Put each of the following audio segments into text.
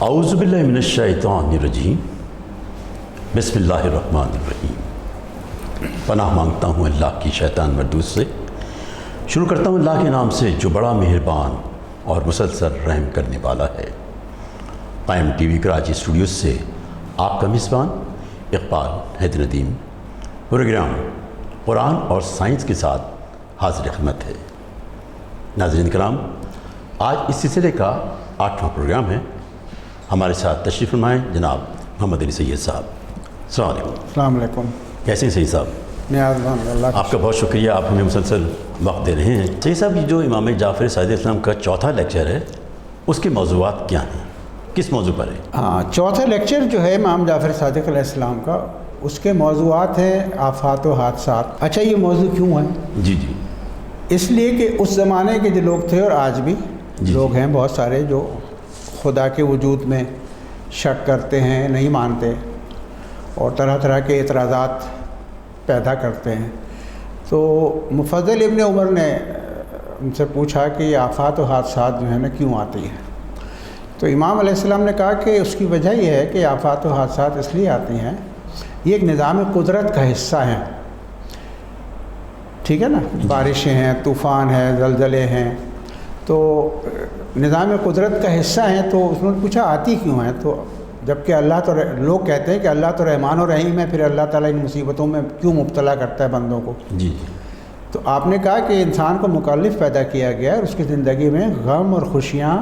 اعوذ باللہ من الشیطان الرجیم، بسم اللہ الرحمن الرحیم۔ پناہ مانگتا ہوں اللہ کی شیطان مردود سے۔ شروع کرتا ہوں اللہ کے نام سے جو بڑا مہربان اور مسلسل رحم کرنے والا ہے۔ قائم ٹی وی کراچی اسٹوڈیوز سے آپ کا میزبان اقبال حیدر ندیم پروگرام قرآن اور سائنس کے ساتھ حاضر خدمت ہے۔ ناظرین کرام، آج اس سلسلے کا 8واں پروگرام ہے۔ ہمارے ساتھ تشریف فرمائیں جناب محمد علی سید صاحب۔ السلام علیکم۔ السلام علیکم۔ کیسے ہیں سید صاحب؟ نیازمند اللہ آپ کا بہت شکریہ، آپ ہمیں مسلسل وقت دے رہے ہیں۔ سید صاحب، یہ جو امام جعفر صادق علیہ السلام کا چوتھا لیکچر ہے، اس کے موضوعات کیا ہیں؟ کس موضوع پر ہے؟ ہاں، چوتھا لیکچر جو ہے امام جعفر صادق علیہ السلام کا، اس کے موضوعات ہیں آفات و حادثات۔ اچھا، یہ موضوع کیوں ہے؟ جی جی۔ اس لیے کہ اس زمانے کے جو لوگ تھے اور آج بھی لوگ ہیں بہت سارے جو خدا کے وجود میں شک کرتے ہیں، نہیں مانتے اور طرح طرح کے اعتراضات پیدا کرتے ہیں۔ تو مفضل ابن عمر نے ان سے پوچھا کہ یہ آفات و حادثات جو ہیں نا کیوں آتی ہیں؟ تو امام علیہ السلام نے کہا کہ اس کی وجہ یہ ہے کہ آفات و حادثات اس لیے آتی ہیں، یہ ایک نظام قدرت کا حصہ ہیں، ٹھیک ہے نا؟ بارشیں ہیں، طوفان ہیں، زلزلے ہیں، تو نظام قدرت کا حصہ ہیں۔ تو اس نے پوچھا آتی کیوں ہیں؟ تو جبکہ اللہ تو لوگ کہتے ہیں کہ اللہ تو رحمان و رحیم ہے، پھر اللہ تعالیٰ ان مصیبتوں میں کیوں مبتلا کرتا ہے بندوں کو؟ جی جی۔ تو آپ نے کہا کہ انسان کو مکلف پیدا کیا گیا ہے اور اس کی زندگی میں غم اور خوشیاں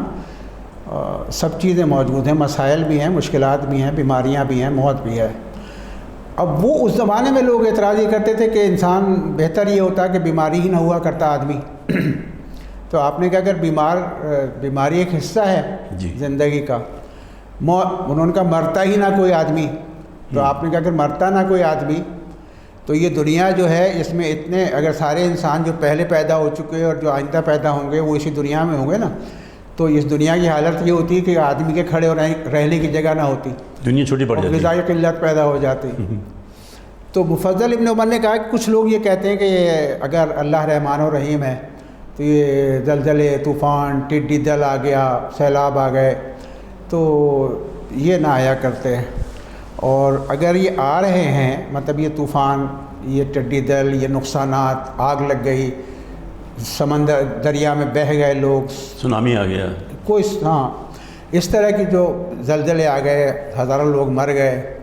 سب چیزیں موجود ہیں، مسائل بھی ہیں، مشکلات بھی ہیں، بیماریاں بھی ہیں، موت بھی ہے۔ اب وہ اس زمانے میں لوگ اعتراض یہ کرتے تھے کہ انسان بہتر یہ ہوتا کہ بیماری ہی نہ ہوا کرتا آدمی۔ تو آپ نے کہا اگر بیماری ایک حصہ ہے زندگی کا، انہوں نے کہا مرتا ہی نہ کوئی آدمی، تو آپ نے کہا اگر مرتا نہ کوئی آدمی تو یہ دنیا جو ہے اس میں اتنے اگر سارے انسان جو پہلے پیدا ہو چکے اور جو آئندہ پیدا ہوں گے وہ اسی دنیا میں ہوں گے نا، تو اس دنیا کی حالت یہ ہوتی ہے کہ آدمی کے کھڑے رہنے کی جگہ نہ ہوتی، دنیا چھوٹی پڑ جاتی، غذائی قلت پیدا ہو جاتی۔ تو مفضل ابن عمر نے کہا کہ کچھ لوگ یہ کہتے ہیں کہ اگر اللہ رحمان و رحیم ہے تو یہ زلزلے، طوفان، ٹڈی دل آ گیا، سیلاب آ گئے تو یہ نہ آیا کرتے، اور اگر یہ آ رہے ہیں مطلب یہ طوفان، یہ ٹڈی دل، یہ نقصانات، آگ لگ گئی، سمندر دریا میں بہہ گئے لوگ، سونامی آ گیا، کوئی ہاں اس طرح کی جو زلزلے آ گئے، ہزاروں لوگ مر گئے،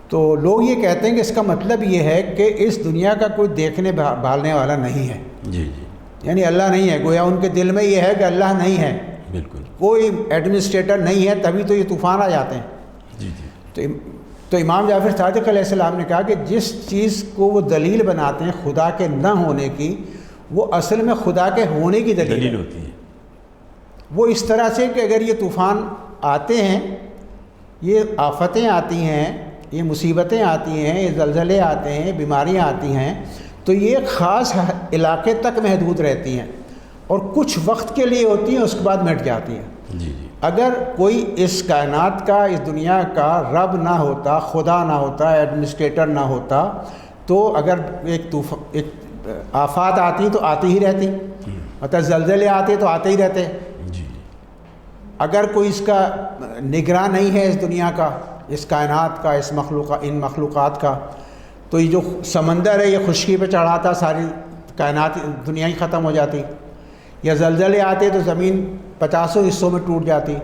تو لوگ یہ کہتے ہیں کہ اس کا مطلب یہ ہے کہ اس دنیا کا کوئی دیکھنے بھالنے والا نہیں ہے۔ جی جی، یعنی اللہ نہیں ہے، گویا ان کے دل میں یہ ہے کہ اللہ نہیں ہے، بالکل کوئی ایڈمنسٹریٹر نہیں ہے، تبھی تو یہ طوفان آ جاتے ہیں۔ جی جی۔ تو امام جعفر صادق علیہ السلام نے کہا کہ جس چیز کو وہ دلیل بناتے ہیں خدا کے نہ ہونے کی، وہ اصل میں خدا کے ہونے کی دلیل ہوتی ہے۔ وہ اس طرح سے کہ اگر یہ طوفان آتے ہیں، یہ آفتیں آتی ہیں، یہ مصیبتیں آتی ہیں، یہ زلزلے آتے ہیں، بیماریاں آتی ہیں، تو یہ خاص علاقے تک محدود رہتی ہیں اور کچھ وقت کے لیے ہوتی ہیں، اس کے بعد مٹ جاتی ہیں۔ جی جی۔ اگر کوئی اس کائنات کا، اس دنیا کا رب نہ ہوتا، خدا نہ ہوتا، ایڈمنسٹریٹر نہ ہوتا، تو اگر ایک آفات آتی تو آتی ہی رہتی، مطلب زلزلے آتے تو آتے ہی رہتے۔ جی۔ اگر کوئی اس کا نگراں نہیں ہے اس دنیا کا، اس کائنات کا، ان مخلوقات کا، تو یہ جو سمندر ہے یہ خشکی پہ چڑھاتا، ساری کائنات دنیا ہی ختم ہو جاتی، یا زلزلے آتے تو زمین 50 حصوں میں ٹوٹ جاتی۔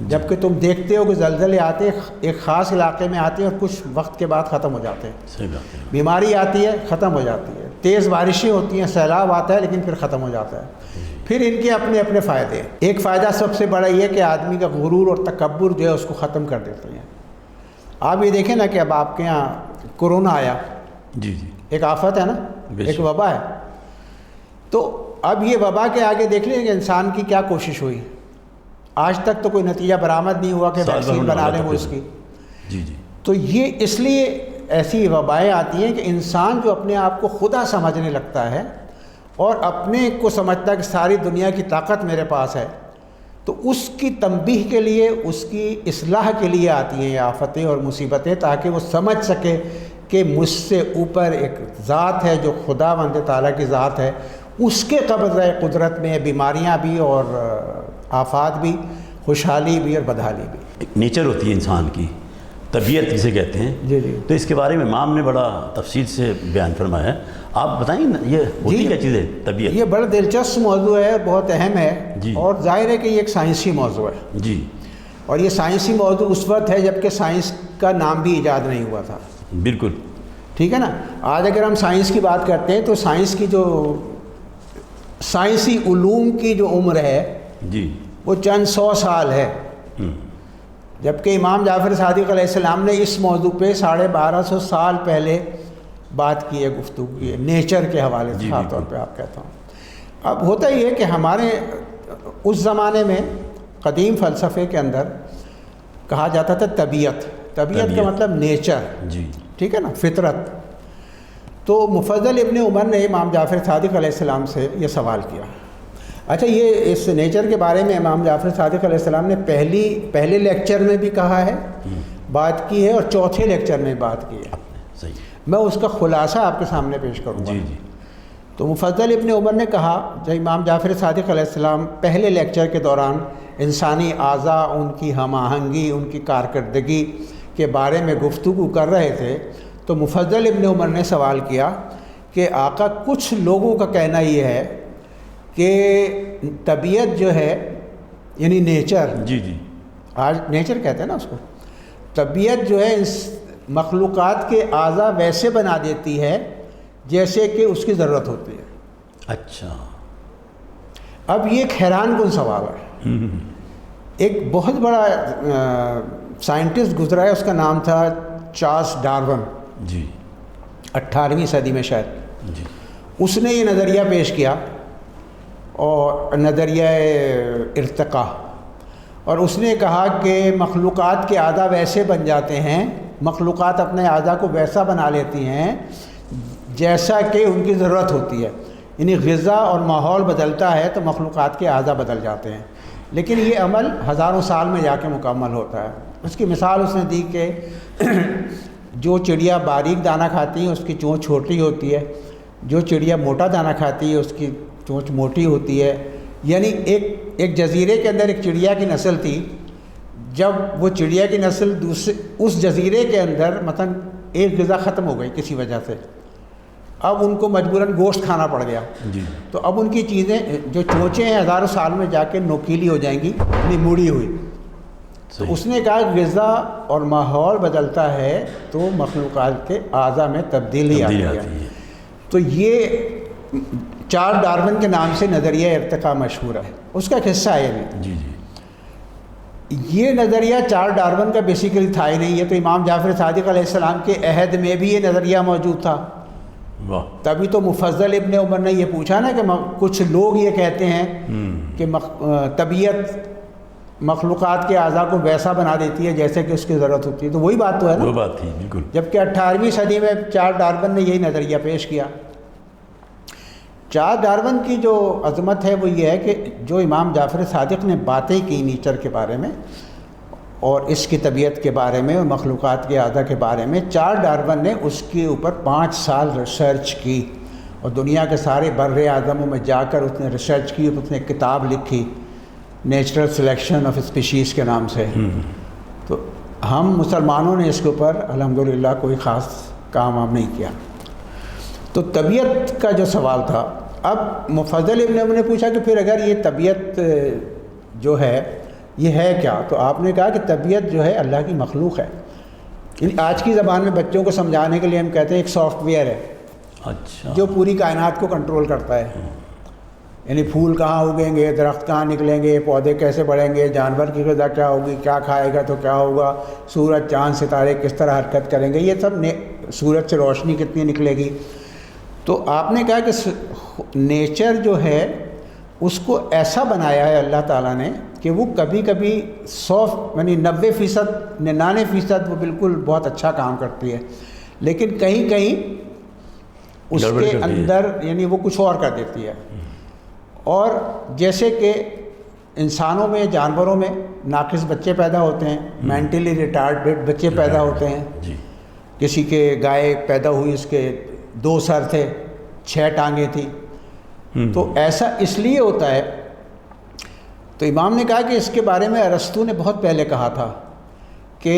جبکہ تم دیکھتے ہو کہ زلزلے آتے ایک خاص علاقے میں آتے ہیں اور کچھ وقت کے بعد ختم ہو جاتے ہیں۔ صحیح بات ہے۔ بیماری آتی ہے، ختم ہو جاتی ہے، تیز بارشیں ہوتی ہیں، سیلاب آتا ہے لیکن پھر ختم ہو جاتا ہے۔ پھر ان کے اپنے اپنے فائدے ہیں۔ ایک فائدہ سب سے بڑا یہ کہ آدمی کا غرور اور تکبر جو ہے اس کو ختم کر دیتے ہیں۔ آپ یہ دیکھیں نا کہ اب آپ کے یہاں کورونا آیا، جی جی، ایک آفت ہے نا، ایک وبا ہے، تو اب یہ وبا کے آگے دیکھ لیں کہ انسان کی کیا کوشش ہوئی، آج تک تو کوئی نتیجہ برآمد نہیں ہوا کہ ویکسین بنا لیں وہ اس کی. جی جی. تو یہ اس لیے ایسی وبائیں آتی ہیں کہ انسان جو اپنے آپ کو خدا سمجھنے لگتا ہے اور اپنے کو سمجھتا ہے کہ ساری دنیا کی طاقت میرے پاس ہے، تو اس کی تنبیہ کے لیے، اس کی اصلاح کے لیے آتی ہیں یہ آفتیں اور مصیبتیں، تاکہ وہ سمجھ سکے کہ مجھ سے اوپر ایک ذات ہے جو خداوند تعالیٰ کی ذات ہے، اس کے قبضہ قدرت میں بیماریاں بھی اور آفات بھی، خوشحالی بھی اور بدحالی بھی. ایک نیچر ہوتی ہے انسان کی، طبیعت جسے کہتے ہیں. جی جی. تو اس کے بارے میں امام نے بڑا تفصیل سے بیان فرمایا ہے. آپ بتائیں نا یہ ہوتی کیا چیز ہے طبیعت؟ یہ بڑا دلچسپ موضوع ہے، بہت اہم ہے. جی. اور ظاہر ہے کہ یہ ایک سائنسی موضوع ہے. جی. اور یہ سائنسی موضوع اس وقت ہے جب کہ سائنس کا نام بھی ایجاد نہیں ہوا تھا. بالکل ٹھیک ہے نا. آج اگر ہم سائنس کی بات کرتے ہیں تو سائنس کی جو سائنسی علوم کی جو عمر ہے جی وہ چند سو سال ہے، جبکہ امام جعفر صادق علیہ السلام نے اس موضوع پہ 1250 سال پہلے بات کی ہے، گفتگو کی ہے، نیچر کے حوالے سے خاص طور پہ آپ کہتا ہوں. اب ہوتا یہ ہے کہ ہمارے اس زمانے میں قدیم فلسفے کے اندر کہا جاتا تھا طبیعت کا مطلب نیچر. جی. ٹھیک ہے نا، فطرت. تو مفضل ابن عمر نے امام جعفر صادق علیہ السلام سے یہ سوال کیا. اچھا، یہ اس نیچر کے بارے میں امام جعفر صادق علیہ السلام نے پہلے لیکچر میں بھی کہا ہے، بات کی ہے، اور چوتھے لیکچر میں بات کی ہے. صحیح. میں اس کا خلاصہ آپ کے سامنے پیش کروں گا. جی جی. تو مفضل ابن عمر نے کہا، جب امام جعفر صادق علیہ السلام پہلے لیکچر کے دوران انسانی اعضاء، ان کی ہم آہنگی، ان کی کارکردگی کے بارے میں گفتگو کر رہے تھے، تو مفضل ابن عمر نے سوال کیا کہ آقا، کچھ لوگوں کا کہنا یہ ہے کہ طبیعت جو ہے، یعنی نیچر، جی جی، آج نیچر کہتے ہیں نا اس کو، طبیعت جو ہے اس مخلوقات کے اعضاء ویسے بنا دیتی ہے جیسے کہ اس کی ضرورت ہوتی ہے. اچھا. اب یہ ایک حیران کن سوال ہے. ایک بہت بڑا سائنٹسٹ گزرا ہے، اس کا نام تھا چارلس ڈارون. جی. 18ویں صدی میں شاید. جی. اس نے یہ نظریہ پیش کیا، اور نظریہ ارتقاء، اور اس نے کہا کہ مخلوقات کے اعضاء ویسے بن جاتے ہیں، مخلوقات اپنے اعضاء کو ویسا بنا لیتی ہیں جیسا کہ ان کی ضرورت ہوتی ہے. یعنی غذا اور ماحول بدلتا ہے تو مخلوقات کے اعضاء بدل جاتے ہیں، لیکن یہ عمل ہزاروں سال میں جا کے مکمل ہوتا ہے. اس کی مثال اس نے دی کہ جو چڑیا باریک دانہ کھاتی ہے اس کی چونچ چھوٹی ہوتی ہے، جو چڑیا موٹا دانہ کھاتی ہے اس کی چونچ موٹی ہوتی ہے. یعنی ایک جزیرے کے اندر ایک چڑیا کی نسل تھی، جب وہ چڑیا کی نسل اس جزیرے کے اندر مثلا ایک غذا ختم ہو گئی کسی وجہ سے، اب ان کو مجبوراً گوشت کھانا پڑ گیا. جی. تو اب ان کی چیزیں جو چونچیں ہیں ہزاروں سال میں جا کے نوکیلی ہو جائیں گی، یعنی موڑی ہوئی. تو اس نے کہا غذا اور ماحول بدلتا ہے تو مخلوقات کے اعضاء میں تبدیلی آتی ہے. تو یہ چارلس ڈارون کے نام سے نظریہ ارتقاء مشہور ہے. اس کا ایک حصہ ہے یہ بھی. جی جی. یہ نظریہ چارلس ڈارون کا بیسیکلی تھا ہی نہیں، یہ تو امام جعفر صادق علیہ السلام کے عہد میں بھی یہ نظریہ موجود تھا. واہ. تبھی تو مفضل ابن عمر نے یہ پوچھا نا کہ کچھ لوگ یہ کہتے ہیں کہ طبیعت مخلوقات کے اعضاء کو ویسا بنا دیتی ہے جیسے کہ اس کی ضرورت ہوتی ہے. تو وہی بات تو ہے نا، وہ بات تھی بالکل. جبکہ 18ویں صدی میں چارلس ڈارون نے یہی نظریہ پیش کیا. چارلس ڈارون کی جو عظمت ہے وہ یہ ہے کہ جو امام جعفر صادق نے باتیں کی نیچر کے بارے میں اور اس کی طبیعت کے بارے میں اور مخلوقات کے اعضاء کے بارے میں، چارلس ڈارون نے اس کے اوپر 5 سال ریسرچ کی، اور دنیا کے سارے بر اعظموں میں جا کر اس نے ریسرچ کی، اس نے ایک کتاب لکھی نیچرل سلیکشن آف اسپیشیز کے نام سے. تو ہم مسلمانوں نے اس کے اوپر الحمدللہ کوئی خاص کام ہم نہیں کیا. تو طبیعت کا جو سوال تھا، اب مفضل ابن عمر نے پوچھا کہ پھر اگر یہ طبیعت جو ہے یہ ہے کیا؟ تو آپ نے کہا کہ طبیعت جو ہے اللہ کی مخلوق ہے. یعنی آج کی زبان میں بچوں کو سمجھانے کے لیے ہم کہتے ہیں ایک سافٹ ویئر ہے. اچھا. جو پوری کائنات کو کنٹرول کرتا ہے. یعنی پھول کہاں اگیں گے، درخت کہاں نکلیں گے، پودے کیسے بڑھیں گے، جانور کی غذا کیا ہوگی، کیا کھائے گا تو کیا ہوگا، سورج چاند ستارے کس طرح حرکت کریں گے، یہ سب سورج سے روشنی کتنی نکلے گی. تو آپ نے کہا کہ نیچر جو ہے اس کو ایسا بنایا ہے اللہ تعالیٰ نے کہ وہ کبھی کبھی 100 یعنی 90%، 99% وہ بالکل بہت اچھا کام کرتی ہے، لیکن کہیں کہیں اس گڑبڑ کے کرتی ہے۔ اندر یعنی وہ کچھ اور کر دیتی ہے۔ اور جیسے کہ انسانوں میں، جانوروں میں ناقص بچے پیدا ہوتے ہیں، مینٹلی ریٹارڈڈ بچے پیدا ہوتے ہیں۔ جی کسی کے گائے پیدا ہوئی، اس کے 2 سر تھے، 6 ٹانگیں تھیں، تو ایسا اس لیے ہوتا ہے۔ تو امام نے کہا کہ اس کے بارے میں ارسطو نے بہت پہلے کہا تھا کہ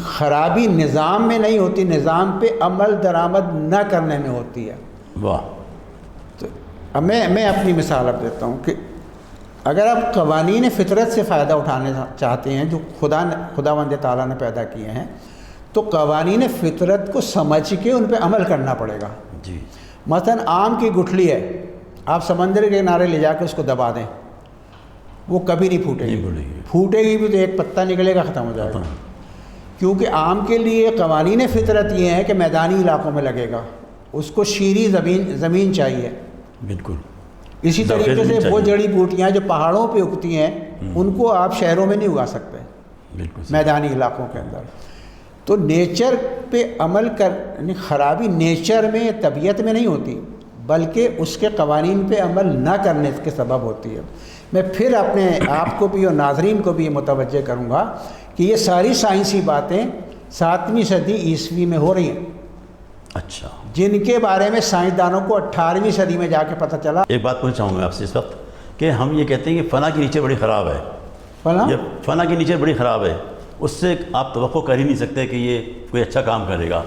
خرابی نظام میں نہیں ہوتی، نظام پہ عمل درآمد نہ کرنے میں ہوتی ہے۔ واہ۔ تو میں اپنی مثال اب دیتا ہوں کہ اگر آپ قوانین فطرت سے فائدہ اٹھانے چاہتے ہیں جو خداوند تعالیٰ نے پیدا کیے ہیں، تو قوانین فطرت کو سمجھ کے ان پہ عمل کرنا پڑے گا۔ جی مثلا آم کی گٹھلی ہے، آپ سمندر کے کنارے لے جا کے اس کو دبا دیں، وہ کبھی نہیں پھوٹے نہیں گی، پھوٹے گی۔ پھوٹے گی بھی تو ایک پتا نکلے گا، ختم ہو جائے گا۔ کیونکہ آم کے لیے قوانین فطرت یہ ہیں کہ میدانی علاقوں میں لگے گا، اس کو شیریں زمین چاہیے۔ بالکل۔ اسی طریقے سے وہ جڑی بوٹیاں جو پہاڑوں پہ اگتی ہیں ان کو آپ شہروں میں نہیں اگا سکتے، بالکل میدانی علاقوں کے اندر۔ تو نیچر پہ عمل یعنی خرابی نیچر میں، طبیعت میں نہیں ہوتی، بلکہ اس کے قوانین پہ عمل نہ کرنے کے سبب ہوتی ہے۔ میں پھر اپنے آپ کو بھی اور ناظرین کو بھی یہ متوجہ کروں گا کہ یہ ساری سائنسی باتیں 7ویں صدی عیسوی میں ہو رہی ہیں، اچھا۔ جن کے بارے میں سائنسدانوں کو 18ویں صدی میں جا کے پتہ چلا۔ ایک بات پوچھنا چاہوں گا آپ سے اس وقت کہ ہم یہ کہتے ہیں کہ فنا کی نیچر بڑی خراب ہے، فلاں یہ فنا کی نیچر بڑی خراب ہے، اس سے آپ توقع کر ہی نہیں سکتے کہ یہ کوئی اچھا کام کرے گا،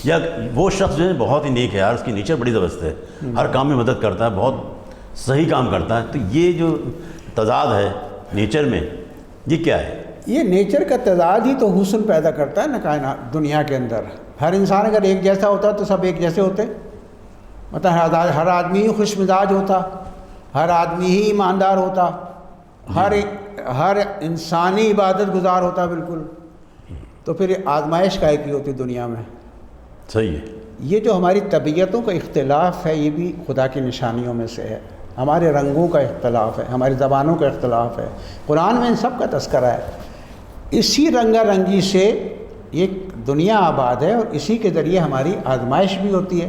یا وہ شخص جو ہے بہت ہی نیک ہے یار، اس کی نیچر بڑی زبردست ہے، ہر کام میں مدد کرتا ہے، بہت صحیح کام کرتا ہے، تو یہ جو تضاد ہے نیچر میں یہ کیا ہے؟ یہ نیچر کا تضاد ہی تو حسن پیدا کرتا ہے نا کائنات دنیا کے اندر۔ ہر انسان اگر ایک جیسا ہوتا تو سب ایک جیسے ہوتے، مطلب ہر آدمی ہی خوش مزاج ہوتا، ہر آدمی ہی ایماندار ہوتا، ہر انسانی عبادت گزار ہوتا بالکل، تو پھر آزمائش کائے کی ہوتی دنیا میں۔ صحیح ہے۔ یہ جو ہماری طبیعتوں کا اختلاف ہے یہ بھی خدا کی نشانیوں میں سے ہے، ہمارے رنگوں کا اختلاف ہے، ہماری زبانوں کا اختلاف ہے، قرآن میں ان سب کا تذکرہ ہے۔ اسی رنگا رنگی سے ایک دنیا آباد ہے، اور اسی کے ذریعے ہماری آزمائش بھی ہوتی ہے،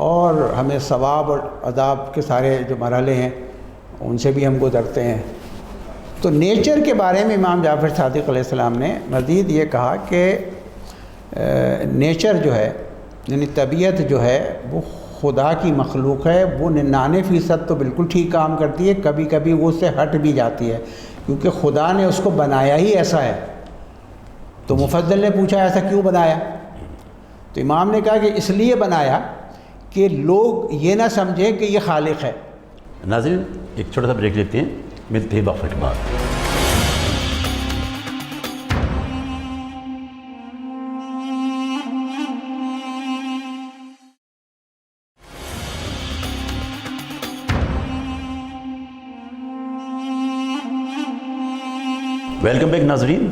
اور ہمیں ثواب اور عذاب کے سارے جو مرحلے ہیں ان سے بھی ہم گزرتے ہیں۔ تو نیچر کے بارے میں امام جعفر صادق علیہ السلام نے مزید یہ کہا کہ نیچر جو ہے یعنی طبیعت جو ہے وہ خدا کی مخلوق ہے، وہ 99% تو بالکل ٹھیک کام کرتی ہے، کبھی کبھی وہ اس سے ہٹ بھی جاتی ہے، کیونکہ خدا نے اس کو بنایا ہی ایسا ہے۔ تو مفضل نے پوچھا ایسا کیوں بنایا؟ تو امام نے کہا کہ اس لیے بنایا کہ لوگ یہ نہ سمجھیں کہ یہ خالق ہے۔ ناظرین ایک چھوٹا سا بریک لیتے ہیں، ملتے ہیں وقفے کے بعد۔ ویلکم بیک ناظرین،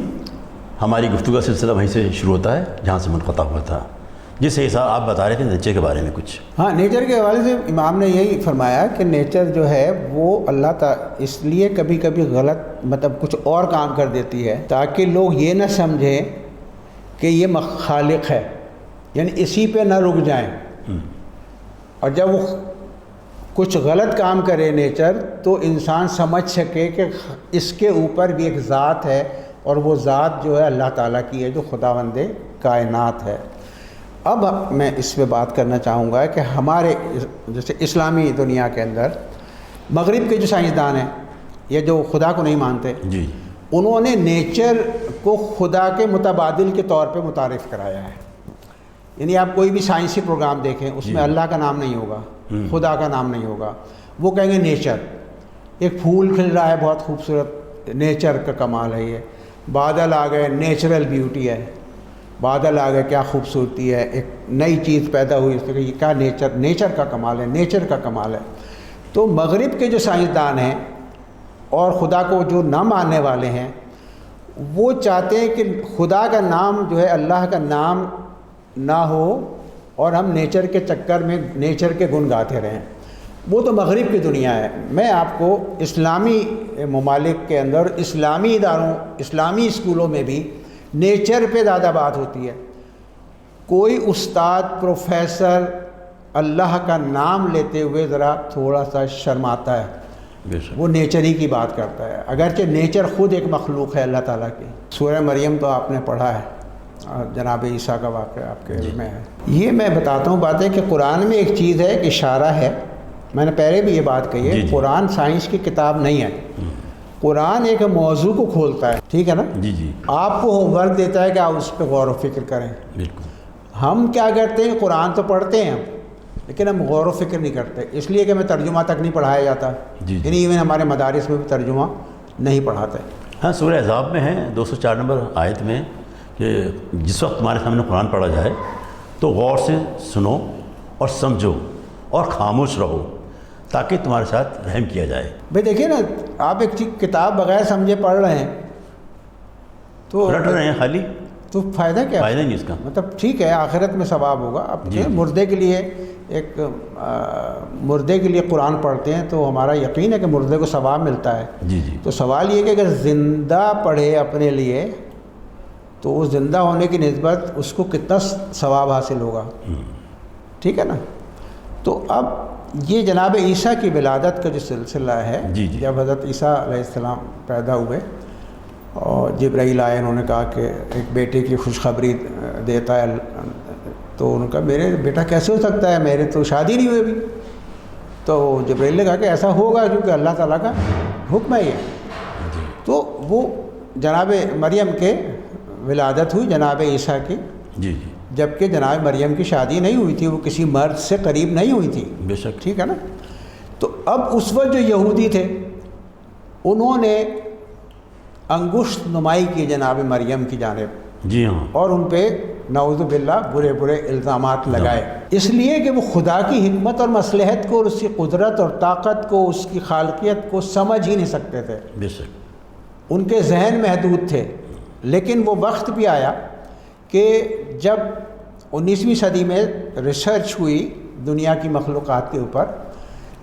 ہماری گفتگو کا سلسلہ وہیں سے شروع ہوتا ہے جہاں سے منقطع ہوا تھا، جس حساب آپ بتا رہے تھے نیچر کے بارے میں کچھ۔ ہاں، نیچر کے حوالے سے امام نے یہی فرمایا کہ نیچر جو ہے وہ اللہ تعالیٰ اس لیے کبھی کبھی غلط مطلب کچھ اور کام کر دیتی ہے تاکہ لوگ یہ نہ سمجھیں کہ یہ خالق ہے، یعنی اسی پہ نہ رک جائیں، اور جب وہ کچھ غلط کام کرے نیچر تو انسان سمجھ سکے کہ اس کے اوپر بھی ایک ذات ہے، اور وہ ذات جو ہے اللہ تعالیٰ کی ہے جو خداوند کائنات ہے۔ اب میں اس پہ بات کرنا چاہوں گا کہ ہمارے جیسے اسلامی دنیا کے اندر مغرب کے جو سائنسدان ہیں یا جو خدا کو نہیں مانتے، جی، انہوں نے نیچر کو خدا کے متبادل کے طور پہ متعارف کرایا ہے۔ یعنی آپ کوئی بھی سائنسی پروگرام دیکھیں اس میں اللہ کا نام نہیں ہوگا، خدا کا نام نہیں ہوگا، وہ کہیں گے نیچر۔ ایک پھول کھل رہا ہے بہت خوبصورت، نیچر کا کمال ہے یہ۔ بادل آ گئے، نیچرل بیوٹی ہے، بادل آ گئے کیا خوبصورتی ہے، ایک نئی چیز پیدا ہوئی، اس یہ کیا نیچر کا کمال ہے، نیچر کا کمال ہے۔ تو مغرب کے جو سائنسدان ہیں اور خدا کو جو نہ ماننے والے ہیں وہ چاہتے ہیں کہ خدا کا نام جو ہے اللہ کا نام نہ ہو، اور ہم نیچر کے چکر میں نیچر کے گن گاتے رہیں۔ وہ تو مغرب کی دنیا ہے. میں آپ کو اسلامی ممالک کے اندر اسلامی اداروں اسلامی اسکولوں میں بھی نیچر پہ زیادہ بات ہوتی ہے. کوئی استاد پروفیسر اللہ کا نام لیتے ہوئے ذرا تھوڑا سا شرماتا ہے. بے شک. وہ نیچر ہی کی بات کرتا ہے، اگرچہ نیچر خود ایک مخلوق ہے اللہ تعالیٰ کی. سورہ مریم تو آپ نے پڑھا ہے، جناب عیسیٰ کا واقعہ آپ کے علم میں ہے. یہ میں بتاتا ہوں باتیں کہ قرآن میں ایک چیز ہے، ایک اشارہ ہے. میں نے پہلے بھی یہ بات کہی ہے، قرآن سائنس کی کتاب نہیں ہے. قرآن ایک موضوع کو کھولتا ہے، ٹھیک ہے نا. جی جی. آپ کو ہوم ورک دیتا ہے کہ آپ اس پہ غور و فکر کریں. بالکل. ہم کیا کرتے ہیں، قرآن تو پڑھتے ہیں لیکن ہم غور و فکر نہیں کرتے، اس لیے کہ ہمیں ترجمہ تک نہیں پڑھایا جاتا. یعنی ایون ہمارے مدارس میں بھی ترجمہ نہیں پڑھاتے. ہاں، سورہ احزاب میں ہے 204 نمبر آیت میں کہ جس وقت تمہارے سامنے قرآن پڑھا جائے تو غور سے سنو اور سمجھو اور خاموش رہو تاکہ تمہارے ساتھ رحم کیا جائے. بھائی دیکھیے نا، آپ ایک کتاب بغیر سمجھے پڑھ رہے ہیں تو رٹ رہے ہیں خالی، تو فائدہ کیا؟ فائدہ نہیں اس کا. مطلب ٹھیک ہے آخرت میں ثواب ہوگا. اب مردے کے لیے مردے کے لیے قرآن پڑھتے ہیں تو ہمارا یقین ہے کہ مردے کو ثواب ملتا ہے. جی جی. تو سوال یہ کہ اگر زندہ پڑھے اپنے لیے تو اس زندہ ہونے کی نسبت اس کو کتنا ثواب حاصل ہوگا. ٹھیک ہے نا. تو اب یہ جناب عیسیٰ کی ولادت کا جو سلسلہ ہے، جب حضرت عیسیٰ علیہ السلام پیدا ہوئے اور جبرائیل آئے، انہوں نے کہا کہ ایک بیٹے کی خوشخبری دیتا ہے. تو انہوں نے کہا میرے بیٹا کیسے ہو سکتا ہے، میرے تو شادی نہیں ہوئی ابھی. تو جبرائیل نے کہا کہ ایسا ہوگا کیونکہ اللہ تعالیٰ کا حکم ہے یہ. تو وہ جناب مریم کے ولادت ہوئی، جناب عیسیٰ کی. جی جی. جبکہ جناب مریم کی شادی نہیں ہوئی تھی، وہ کسی مرد سے قریب نہیں ہوئی تھی. بے شک. ٹھیک ہے نا. تو اب اس وقت جو یہودی تھے انہوں نے انگشت نمائی کی جناب مریم کی جانب. جی ہاں. اور ان پہ نعوذ باللہ برے برے الزامات لگائے، اس لیے کہ وہ خدا کی حکمت اور مصلحت کو اور اس کی قدرت اور طاقت کو، اس کی خالقیت کو سمجھ ہی نہیں سکتے تھے. بے شک. ان کے ذہن محدود تھے. لیکن وہ وقت بھی آیا کہ جب 19ویں صدی میں ریسرچ ہوئی دنیا کی مخلوقات کے اوپر،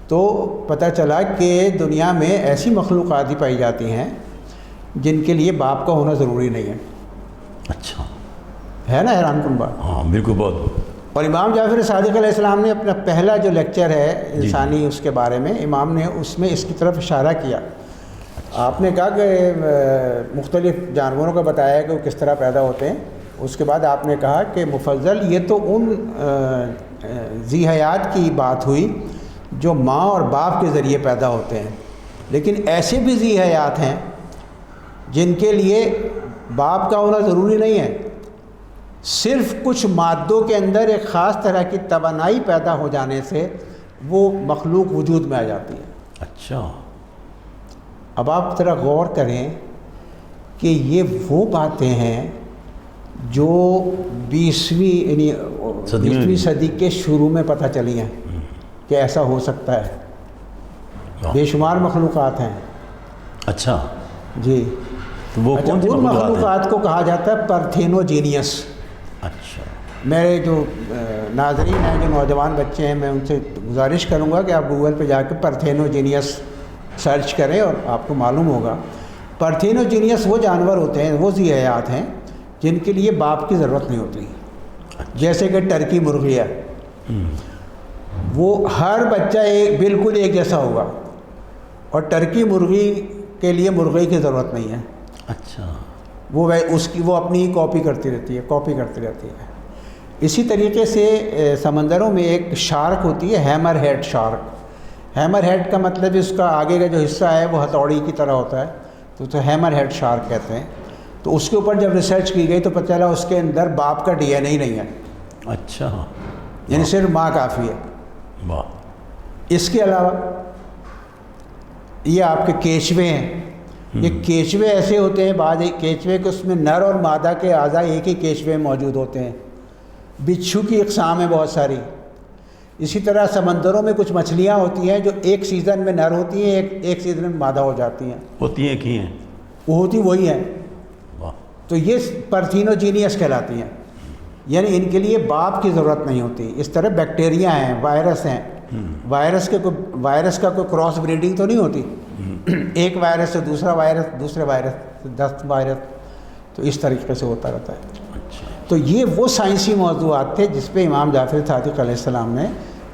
تو پتہ چلا کہ دنیا میں ایسی مخلوقات بھی پائی جاتی ہیں جن کے لیے باپ کا ہونا ضروری نہیں ہے. اچھا ہے نا حیران کن بات. ہاں بالکل. بہت. اور امام جعفر صادق علیہ السلام نے اپنا پہلا جو لیکچر ہے انسانی اس کے بارے میں، امام نے اس میں اس کی طرف اشارہ کیا. آپ نے کہا کہ مختلف جانوروں کا بتایا کہ وہ کس طرح پیدا ہوتے ہیں. اس کے بعد آپ نے کہا کہ مفضل یہ تو ان ذی حیات کی بات ہوئی جو ماں اور باپ کے ذریعے پیدا ہوتے ہیں، لیکن ایسے بھی ذی حیات ہیں جن کے لیے باپ کا ہونا ضروری نہیں ہے. صرف کچھ مادوں کے اندر ایک خاص طرح کی توانائی پیدا ہو جانے سے وہ مخلوق وجود میں آ جاتی ہے. اچھا. اب آپ ذرا غور کریں کہ یہ وہ باتیں ہیں جو 20ویں صدی کے شروع میں پتہ چلی ہیں کہ ایسا ہو سکتا ہے. بے شمار مخلوقات ہیں. اچھا. جی. وہ کون سی مخلوقات کو کہا جاتا ہے پرتھینوجینیس. اچھا. میرے جو ناظرین ہیں، جو نوجوان بچے ہیں، میں ان سے گزارش کروں گا کہ آپ گوگل پہ جا کے پرتھینوجینیس سرچ کریں اور آپ کو معلوم ہوگا. پرتھینوجینیس وہ جانور ہوتے ہیں، وہ ذی حیات ہیں جن کے لیے باپ کی ضرورت نہیں ہوتی. جیسے کہ ٹرکی مرغی ہے، وہ ہر بچہ بالکل ایک جیسا ہوگا، اور ٹرکی مرغی کے لیے مرغی کی ضرورت نہیں ہے. اچھا. وہ اپنی ہی کاپی کرتی رہتی ہے. اسی طریقے سے سمندروں میں ایک شارک ہوتی ہے، hammerhead shark. Hammerhead کا مطلب اس کا آگے کا جو حصہ ہے وہ ہتھوڑی کی طرح ہوتا ہے، تو ہیمر ہیڈ شارک کہتے ہیں. تو اس کے اوپر جب ریسرچ کی گئی تو پتہ چلا اس کے اندر باپ کا ڈی این اے نہیں ہے. اچھا. یعنی صرف ماں کافی ہے. واہ. اس کے علاوہ یہ آپ کے کیچوے ہیں. یہ کیچوے ایسے ہوتے ہیں، بعض کیچوے کے اس میں نر اور مادہ کے اعضاء ایک ہی کیچوے میں موجود ہوتے ہیں. بچھو کی اقسام ہیں بہت ساری. اسی طرح سمندروں میں کچھ مچھلیاں ہوتی ہیں جو ایک سیزن میں نر ہوتی ہیں، ایک سیزن میں مادہ ہو جاتی ہیں. ہوتی ہیں کہ ہیں؟ وہ ہوتی وہی ہیں. تو یہ پرتھینوجینیس کہلاتی ہیں، یعنی ان کے لیے باپ کی ضرورت نہیں ہوتی. اس طرح بیکٹیریا ہیں، وائرس ہیں، وائرس کا کوئی کراس بریڈنگ تو نہیں ہوتی، ایک وائرس سے دوسرا وائرس، دوسرے وائرس سے 10 وائرس، تو اس طریقے سے ہوتا رہتا ہے۔ تو یہ وہ سائنسی موضوعات تھے جس پہ امام جعفر صادق علیہ السلام نے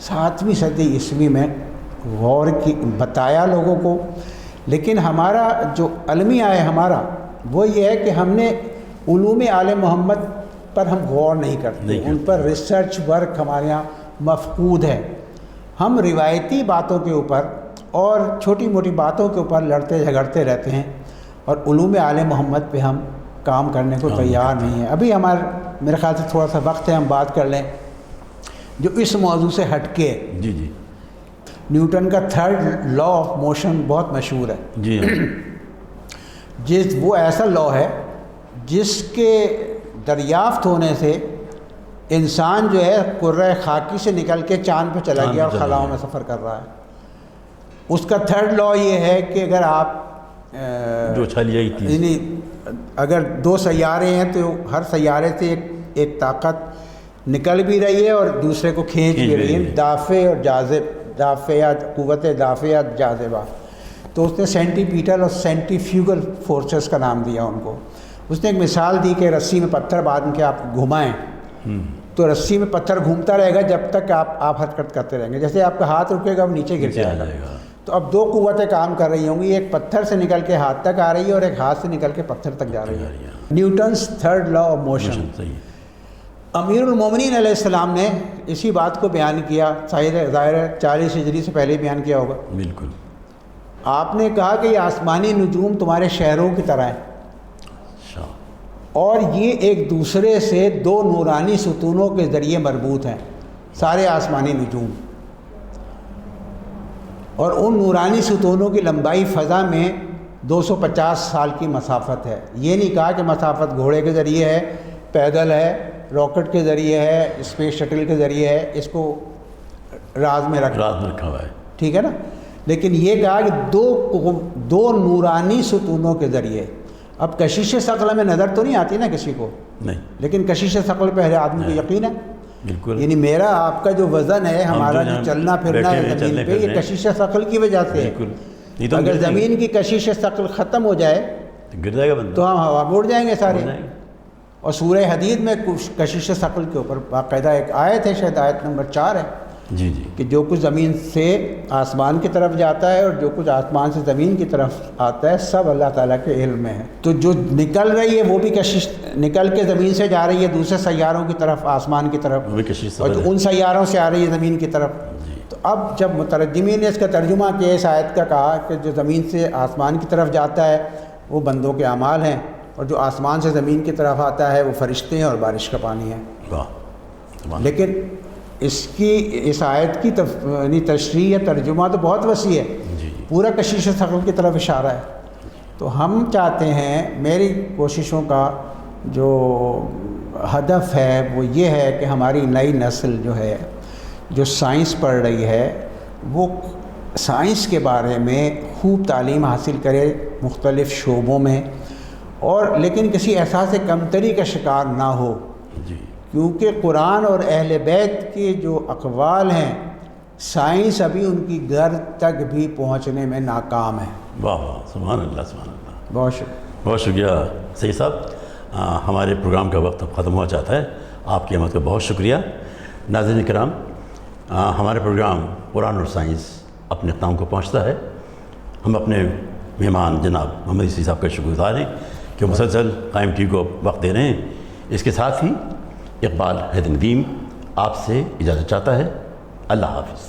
7ویں صدی عیسوی میں غور کی بتایا لوگوں کو۔ لیکن ہمارا جو المیہ ہے ہمارا وہ یہ ہے کہ ہم نے علوم آل محمد پر ہم غور نہیں کرتے، ان پر ریسرچ ورک ہمارے یہاں مفقود ہے۔ ہم روایتی باتوں کے اوپر اور چھوٹی موٹی باتوں کے اوپر لڑتے جھگڑتے رہتے ہیں، اور علوم آل محمد پہ ہم کام کرنے کو تیار نہیں ہیں۔ ابھی میرے خیال سے تھوڑا سا وقت ہے، ہم بات کر لیں جو اس موضوع سے ہٹ کے۔ جی نیوٹن کا 3rd لا آف موشن بہت مشہور ہے جی وہ ایسا لا ہے جس کے دریافت ہونے سے انسان جو ہے کرۂ خاکی سے نکل کے چاند پہ چلا گیا اور خلاؤں میں سفر کر رہا ہے۔ اس کا 3rd لا یہ ہے کہ اگر آپ جو یعنی اگر 2 سیارے ہیں تو ہر سیارے سے ایک طاقت نکل بھی رہی ہے اور دوسرے کو کھینچ بھی رہی ہے، دافع اور جاذب، دافعہ قوت دافعہ جاذبہ۔ تو اس نے سینٹیپیٹل اور سینٹیفیوگل فورسز کا نام دیا ان کو۔ اس نے ایک مثال دی کہ رسی میں پتھر باندھ کے آپ گھمائیں تو رسی میں پتھر گھومتا رہے گا جب تک آپ حرکت کرتے رہیں گے، جیسے آپ کا ہاتھ رکے گا وہ نیچے گر جائے گا۔ تو اب 2 قوتیں کام کر رہی ہوں گی، ایک پتھر سے نکل کے ہاتھ تک آ رہی ہے اور ایک ہاتھ سے نکل کے پتھر تک جا رہی ہے۔ Newton's 3rd law of motion. امیر المومنین علیہ السلام نے اسی بات کو بیان کیا، ظاہر ہے 40 ہجری سے پہلے بیان کیا ہوگا۔ بالکل۔ آپ نے کہا کہ یہ آسمانی نجوم تمہارے شہروں کی طرح ہیں، اور یہ ایک دوسرے سے 2 نورانی ستونوں کے ذریعے مربوط ہیں، سارے آسمانی نجوم، اور ان نورانی ستونوں کی لمبائی فضا میں 250 سال کی مسافت ہے۔ یہ نہیں کہا کہ مسافت گھوڑے کے ذریعے ہے، پیدل ہے، راکٹ کے ذریعے ہے، اسپیس شٹل کے ذریعے ہے، اس کو راز میں رکھا ہوا ہے، ٹھیک ہے نا۔ لیکن یہ کہا کہ 2 نورانی ستونوں کے ذریعے۔ اب کشش ثقل میں نظر تو نہیں آتی نا کسی کو، نہیں، لیکن کشش ثقل پہ ہر آدمی کو یقین ہے۔ بالکل، یعنی میرا آپ کا جو وزن ہے، ہمارا جو چلنا پھرنا ہے زمین پہ، یہ کشش ثقل کی وجہ سے ہے۔ اگر زمین کی کشش ثقل ختم ہو جائے گر جائے گا بندہ، تو ہم ہوا میں اڑ جائیں گے سارے۔ اور سورہ حدید میں کشش ثقل کے اوپر باقاعدہ ایک آیت ہے، شاید آیت نمبر 4 ہے، جی کہ جو کچھ زمین سے آسمان کی طرف جاتا ہے اور جو کچھ آسمان سے زمین کی طرف آتا ہے سب اللہ تعالیٰ کے علم میں ہے۔ تو جو نکل رہی ہے وہ بھی کشش نکل کے زمین سے جا رہی ہے دوسرے سیاروں کی طرف، آسمان کی طرف، اور جو ان سیاروں سے آ رہی ہے زمین کی طرف۔ تو اب جب مترجمین نے اس کا ترجمہ کیا، اس آیت کا کہا کہ جو زمین سے آسمان کی طرف جاتا ہے وہ بندوں کے اعمال ہیں، اور جو آسمان سے زمین کی طرف آتا ہے وہ فرشتے ہیں اور بارش کا پانی ہے۔ لیکن اس آیت کی تشریح یا ترجمہ تو بہت وسیع ہے، پورا کشش ثقل کی طرف اشارہ ہے۔ تو ہم چاہتے ہیں، میری کوششوں کا جو ہدف ہے وہ یہ ہے کہ ہماری نئی نسل جو ہے، جو سائنس پڑھ رہی ہے، وہ سائنس کے بارے میں خوب تعلیم حاصل کرے مختلف شعبوں میں، اور لیکن کسی احساس کمتری کا شکار نہ ہو، کیونکہ قرآن اور اہل بیت کے جو اقوال ہیں سائنس ابھی ان کی گھر تک بھی پہنچنے میں ناکام ہے۔ واہ واہ، سبحان اللہ، سبحان اللہ، بہت شکریہ، بہت شکریہ سید صاحب۔ ہمارے پروگرام کا وقت اب ختم ہوا چاہتا ہے، آپ کی احمد کا بہت شکریہ۔ ناظرین کرام، ہمارے پروگرام قرآن اور سائنس اپنے اختتام کو پہنچتا ہے۔ ہم اپنے مہمان جناب محمد سید صاحب کا شکر گزار ہیں کہ مسلسل قائم ٹی کو وقت دے رہے ہیں۔ اس کے ساتھ ہی اقبال حیدر ندیم آپ سے اجازت چاہتا ہے۔ اللہ حافظ۔